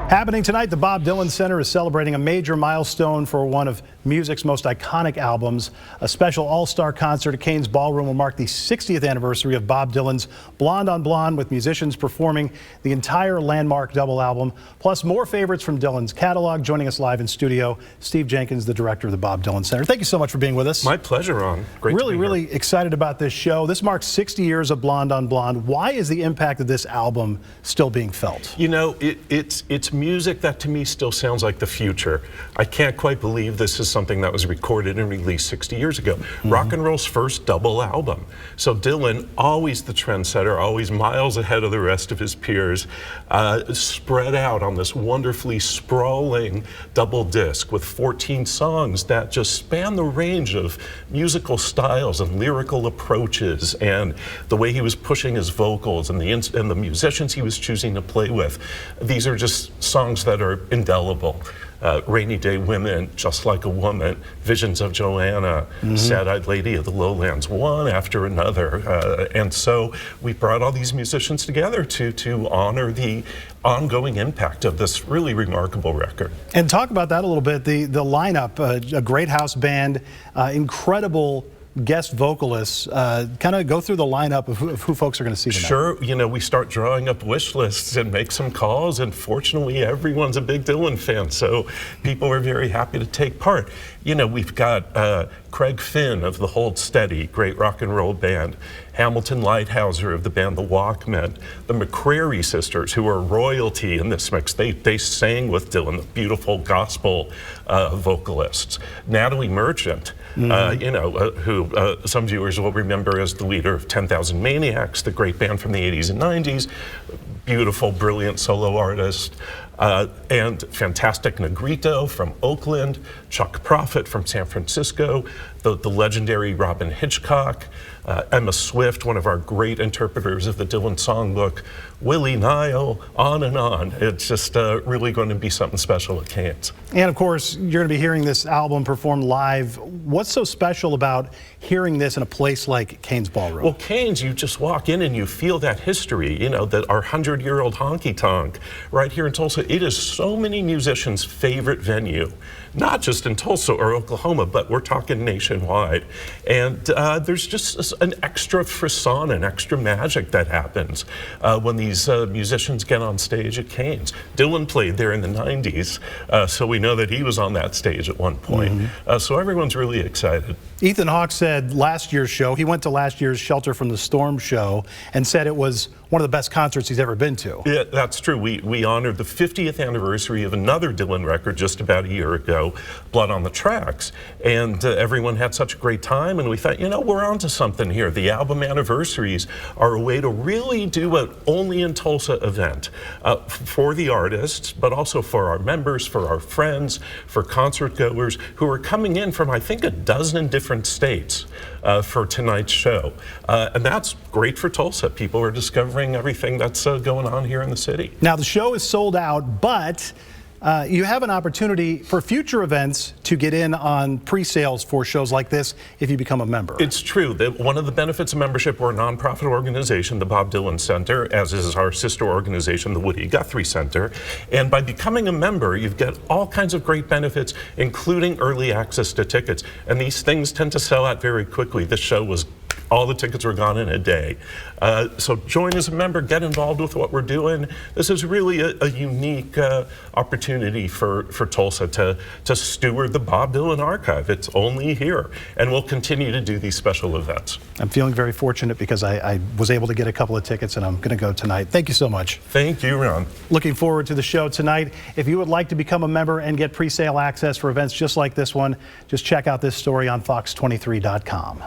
Happening tonight, the Bob Dylan Center is celebrating a major milestone for one of music's most iconic albums. A special all-star concert at Cain's Ballroom will mark the 60th anniversary of Bob Dylan's Blonde on Blonde, with musicians performing the entire landmark double album, plus more favorites from Dylan's catalog. Joining us live in studio, Steve Jenkins, the director of the Bob Dylan Center. Thank you so much for being with us. My pleasure, Ron. Great to be here. Really excited about this show. This marks 60 years of Blonde on Blonde. Why is the impact of this album still being felt? You know, it's music that to me still sounds like the future. I can't quite believe this is something that was recorded and released 60 years ago. Rock and roll's first double album. So Dylan, always the trendsetter, always miles ahead of the rest of his peers, spread out on this wonderfully sprawling double disc with 14 songs that just span the range of musical styles and lyrical approaches, and the way he was pushing his vocals and the musicians he was choosing to play with. These are just songs that are indelible. Rainy Day Women, Just Like a Woman, Visions of Joanna, Sad-Eyed Lady of the Lowlands, one after another. And so we brought all these musicians together to honor the ongoing impact of this really remarkable record. And talk about that a little bit. The lineup, a great house band, incredible guest vocalists. Kind of go through the lineup of who folks are going to see tonight. Sure, you know, we start drawing up wish lists and make some calls, and fortunately everyone's a big Dylan fan, so people are very happy to take part. You know, we've got Craig Finn of the Hold Steady, great rock and roll band, Hamilton Lighthouser of the band The Walkmen, the McCrary sisters, who are royalty in this mix. They sang with Dylan, the beautiful gospel vocalists. Natalie Merchant, you know, who some viewers will remember as the leader of 10,000 Maniacs, the great band from the 80s and 90s, beautiful, brilliant solo artist. And fantastic Negrito from Oakland, Chuck Prophet from San Francisco, the legendary Robin Hitchcock, Emma Swift, one of our great interpreters of the Dylan songbook, Willie Nile, on and on. It's just really going to be something special at Cain's. And of course, you're going to be hearing this album performed live. What's so special about hearing this in a place like Cain's Ballroom? Well, Cain's, you just walk in and you feel that history, you know, that our 100-year-old honky-tonk right here in Tulsa. It is so many musicians' favorite venue, not just in Tulsa or Oklahoma, but we're talking nationwide. And there's just an extra frisson, an extra magic that happens when these musicians get on stage at Cain's. Dylan played there in the 90s, so we know that he was on that stage at one point. So everyone's really excited. Ethan Hawke said last year's show, he went to last year's Shelter from the Storm show and said it was one of the best concerts he's ever been to. Yeah, that's true. We honored the 50th anniversary of another Dylan record just about a year ago, Blood on the Tracks. And everyone had such a great time, and we thought, you know, we're onto something here. The album anniversaries are a way to really do an only in Tulsa event for the artists, but also for our members, for our friends, for concert goers who are coming in from, I think, a dozen different states for tonight's show. And that's great for Tulsa. People are discovering everything that's going on here in the city. Now, the show is sold out, but you have an opportunity for future events to get in on pre-sales for shows like this if you become a member. It's true that one of the benefits of membership, we're a nonprofit organization, the Bob Dylan Center, as is our sister organization, the Woody Guthrie Center. And by becoming a member, you get all kinds of great benefits, including early access to tickets. And these things tend to sell out very quickly. This show was all the tickets were gone in a day. So join as a member, get involved with what we're doing. This is really a unique opportunity for Tulsa to steward the Bob Dylan archive. It's only here, and we'll continue to do these special events. I'm feeling very fortunate because I was able to get a couple of tickets, and I'm going to go tonight. Thank you so much. Thank you, Ron. Looking forward to the show tonight. If you would like to become a member and get pre-sale access for events just like this one, just check out this story on FOX23.com.